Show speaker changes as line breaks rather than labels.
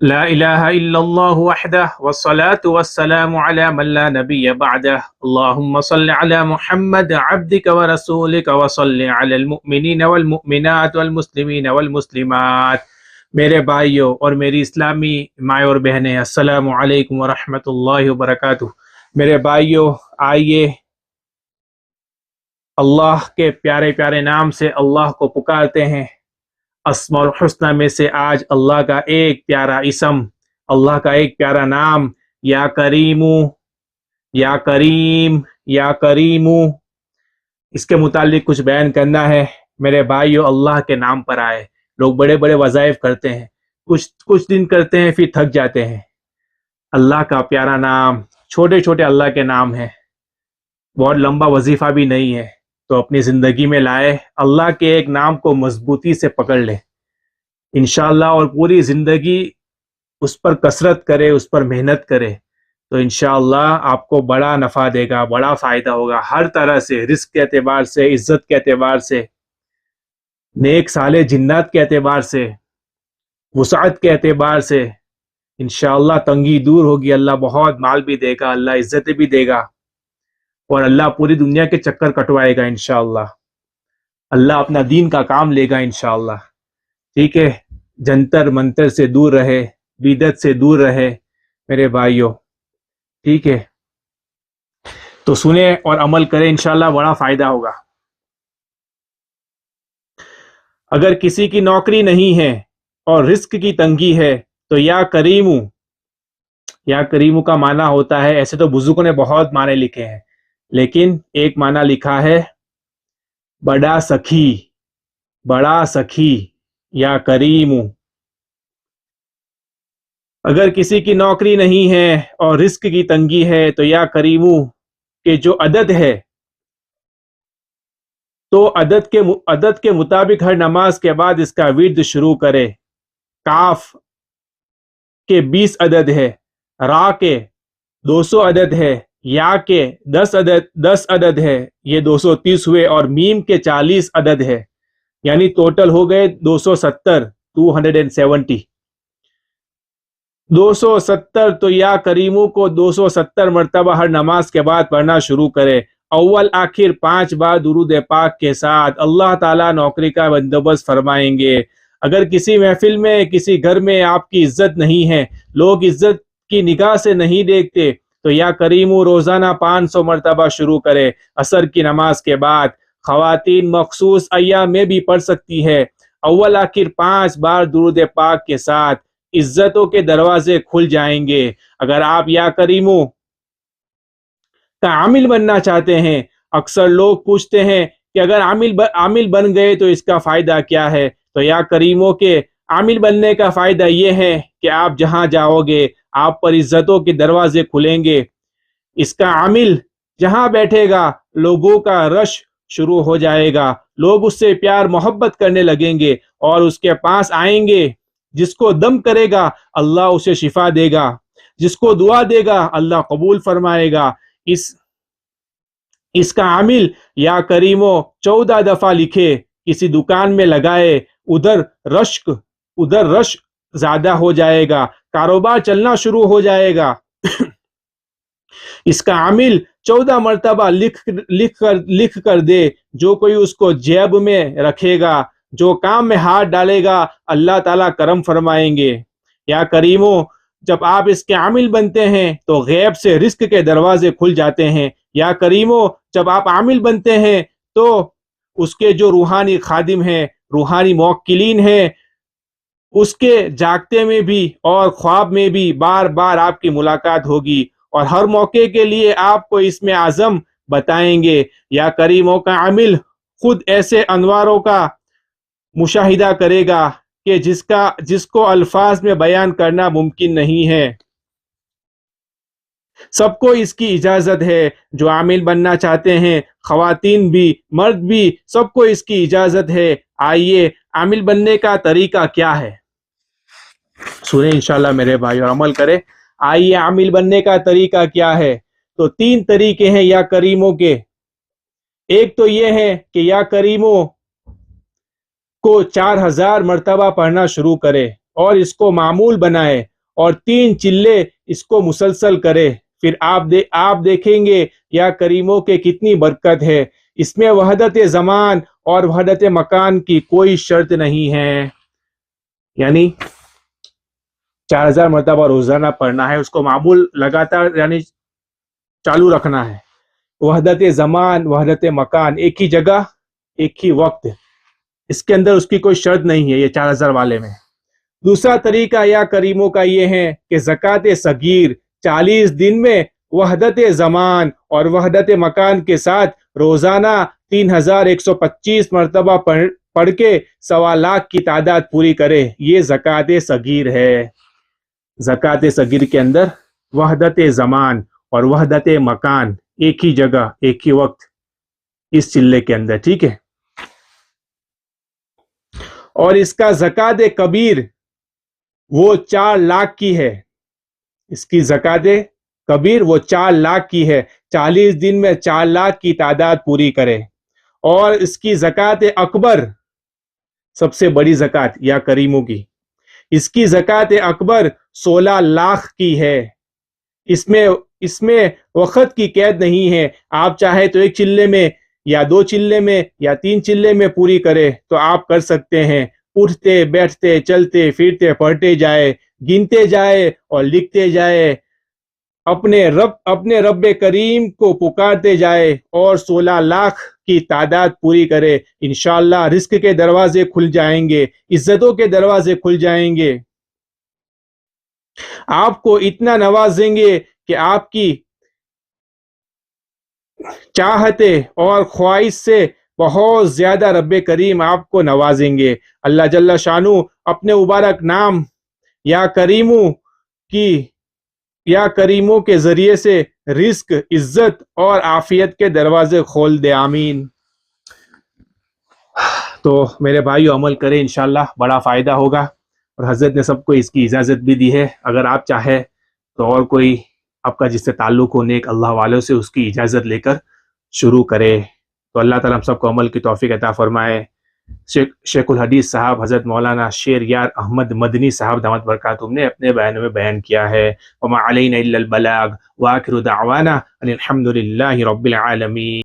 لا الہ الا اللہ وحدہ والصلاة والسلام علی من لا نبی بعدہ اللہم صل علی محمد عبدک ورسولک وصل علی المؤمنین والمؤمنات والمسلمین والمسلمات۔ میرے بھائیوں اور میری اسلامی مائیں اور بہنیں، السلام علیکم ورحمۃ اللہ وبرکاتہ۔ میرے بھائیوں، آئیے اللہ کے پیارے پیارے نام سے اللہ کو پکارتے ہیں۔ اسماء الحسنہ میں سے آج اللہ کا ایک پیارا اسم، اللہ کا ایک پیارا نام، یا کریمو، یا کریم، یا کریمو، اس کے متعلق کچھ بیان کرنا ہے۔ میرے بھائیو، اللہ کے نام پر آئے لوگ بڑے بڑے وظائف کرتے ہیں، کچھ دن کرتے ہیں پھر تھک جاتے ہیں۔ اللہ کا پیارا نام، چھوٹے چھوٹے اللہ کے نام ہیں، بہت لمبا وظیفہ بھی نہیں ہے، تو اپنی زندگی میں لائے، اللہ کے ایک نام کو مضبوطی سے پکڑ لے انشاءاللہ، اور پوری زندگی اس پر کثرت کرے، اس پر محنت کرے، تو انشاءاللہ آپ کو بڑا نفع دے گا، بڑا فائدہ ہوگا، ہر طرح سے، رزق کے اعتبار سے، عزت کے اعتبار سے، نیک صالح جنات کے اعتبار سے، وسعت کے اعتبار سے، انشاءاللہ تنگی دور ہوگی، اللہ بہت مال بھی دے گا، اللہ عزت بھی دے گا، اور اللہ پوری دنیا کے چکر کٹوائے گا انشاءاللہ، اللہ اپنا دین کا کام لے گا انشاءاللہ۔ ٹھیک ہے، جنتر منتر سے دور رہے، بدعت سے دور رہے میرے بھائیوں، ٹھیک ہے، تو سنیں اور عمل کریں، انشاءاللہ بڑا فائدہ ہوگا۔ اگر کسی کی نوکری نہیں ہے اور رزق کی تنگی ہے تو یا کریمو، یا کریمو کا معنی ہوتا ہے، ایسے تو بزرگوں نے بہت معنی لکھے ہیں، لیکن ایک معنی لکھا ہے بڑا سخی، بڑا سخی، یا کریمو۔ اگر کسی کی نوکری نہیں ہے اور رزق کی تنگی ہے تو یا کریمو کہ جو عدد ہے، تو عدد کے مطابق ہر نماز کے بعد اس کا ورد شروع کرے۔ کاف کے 20 عدد ہے، را کے 200 عدد ہے، یا کے 10 عدد ہے، یہ 230 ہوئے، اور میم کے 40 عدد ہے، یعنی ٹوٹل ہو گئے 270، 270۔ 270 تو یا کریمو کو 270 مرتبہ ہر نماز کے بعد پڑھنا شروع کرے، اول آخر 5 بار درود پاک کے ساتھ۔ اللہ تعالیٰ نوکری کا بندوبست فرمائیں گے۔ اگر کسی محفل میں، کسی گھر میں آپ کی عزت نہیں ہے، لوگ عزت کی نگاہ سے نہیں دیکھتے، تو یا کریمو روزانہ 500 مرتبہ شروع کرے، عصر کی نماز کے بعد۔ خواتین مخصوص ایام میں بھی پڑھ سکتی ہے، اول آخر 5 بار درود پاک کے ساتھ، عزتوں کے دروازے کھل جائیں گے۔ اگر آپ یا کریمو کا عامل بننا چاہتے ہیں، اکثر لوگ پوچھتے ہیں کہ اگر عامل بن گئے تو اس کا فائدہ کیا ہے، تو یا کریموں کے عامل بننے کا فائدہ یہ ہے کہ آپ جہاں جاؤ گے آپ پر عزتوں کے دروازے کھلیں گے۔ اس کا عامل جہاں بیٹھے گا لوگوں کا رش شروع ہو جائے گا، لوگ اس سے پیار محبت کرنے لگیں گے اور اس کے پاس آئیں گے۔ جس کو دم کرے گا اللہ اسے شفا دے گا، جس کو دعا دے گا اللہ قبول فرمائے گا۔ اس کا عامل یا کریمو 14 دفعہ لکھے، کسی دکان میں لگائے، ادھر رش زیادہ ہو جائے گا، کاروبار چلنا شروع ہو جائے گا۔ اس کا عامل 14 مرتبہ لکھ کر دے، جو کوئی اس کو جیب میں رکھے گا، جو کام میں ہاتھ ڈالے گا اللہ تعالیٰ کرم فرمائیں گے۔ یا کریمو جب آپ اس کے عامل بنتے ہیں تو غیب سے رزق کے دروازے کھل جاتے ہیں۔ یا کریمو جب آپ عامل بنتے ہیں تو اس کے جو روحانی خادم ہیں، روحانی موکلین ہیں، اس کے جاگتے میں بھی اور خواب میں بھی بار بار آپ کی ملاقات ہوگی، اور ہر موقع کے لیے آپ کو اس میں اعظم بتائیں گے۔ یا کریموں کا عامل خود ایسے انواروں کا مشاہدہ کرے گا کہ جس کو الفاظ میں بیان کرنا ممکن نہیں ہے۔ سب کو اس کی اجازت ہے، جو عامل بننا چاہتے ہیں، خواتین بھی مرد بھی، سب کو اس کی اجازت ہے۔ آئیے عامل بننے کا طریقہ کیا ہے سنیں انشاءاللہ میرے بھائی، اور عمل کریں۔ آئیے عامل بننے کا طریقہ کیا ہے، تو 3 طریقے ہیں یا کریموں کے۔ ایک تو یہ ہے کہ یا کریموں کو 4000 مرتبہ پڑھنا شروع کرے، اور اس کو معمول بنائے اور 3 چلے اس کو مسلسل کرے، پھر آپ دیکھیں گے یا کریموں کے کتنی برکت ہے۔ اس میں وحدت زمان اور وحدت مکان کی کوئی شرط نہیں ہے، یعنی 4000 مرتبہ روزانہ پڑھنا ہے، اس کو معمول لگاتار یعنی چالو رکھنا ہے۔ وحدت زمان، وحدت مکان، ایک ہی جگہ ایک ہی وقت، اس کے اندر اس کی کوئی شرط نہیں ہے یہ 4000 والے میں۔ دوسرا طریقہ یا کریموں کا یہ ہے کہ زکوٰۃ صغیر 40 دن میں وحدت زمان اور وحدت مکان کے ساتھ روزانہ 3125 مرتبہ پڑھ کے 1.25 لاکھ کی تعداد پوری کرے، یہ زکوٰۃ صغیر ہے۔ زکوٰۃ صغیر کے اندر وحدت زمان اور وحدت مکان، ایک ہی جگہ ایک ہی وقت اس چلے کے اندر، ٹھیک ہے۔ اور اس کا زکوٰۃ کبیر وہ 4 لاکھ کی ہے، اس کی زکوٰۃ کبیر وہ 4 لاکھ کی ہے، 40 دن میں 4 لاکھ کی تعداد پوری کرے۔ اور اس کی زکوٰۃ اکبر، سب سے بڑی زکوٰۃ یا کریموں کی، اس کی زکوٰۃ اکبر 16 لاکھ کی ہے۔ اس میں وقت کی قید نہیں ہے، آپ چاہے تو 1 چلے میں یا 2 چلے میں یا 3 چلے میں پوری کرے تو آپ کر سکتے ہیں۔ اٹھتے بیٹھتے چلتے پھرتے پڑھتے جائے، گنتے جائے اور لکھتے جائے، اپنے رب کریم کو پکارتے جائے اور 16 لاکھ کی تعداد پوری کرے۔ انشاءاللہ رزق کے دروازے کھل جائیں گے، عزتوں کے دروازے کھل جائیں گے، آپ کو اتنا نوازیں گے کہ آپ کی چاہتے اور خواہش سے بہت زیادہ رب کریم آپ کو نوازیں گے۔ اللہ جل شانو اپنے مبارک نام یا کریموں کے ذریعے سے رزق، عزت اور عافیت کے دروازے کھول دے، آمین۔ تو میرے بھائیو عمل کریں، انشاءاللہ بڑا فائدہ ہوگا، اور حضرت نے سب کو اس کی اجازت بھی دی ہے۔ اگر آپ چاہے تو اور کوئی آپ کا جس سے تعلق ہو نیک اللہ والوں سے، اس کی اجازت لے کر شروع کرے۔ تو اللہ تعالیٰ ہم سب کو عمل کی توفیق عطا فرمائے۔ شیخ الحدیث صاحب حضرت مولانا شیر یار احمد مدنی صاحب دامت برکاتہم نے اپنے بیان میں بیان کیا ہے۔ وما علینا الا البلاغ، وآخر دعوانا ان الحمد للہ رب العالمین۔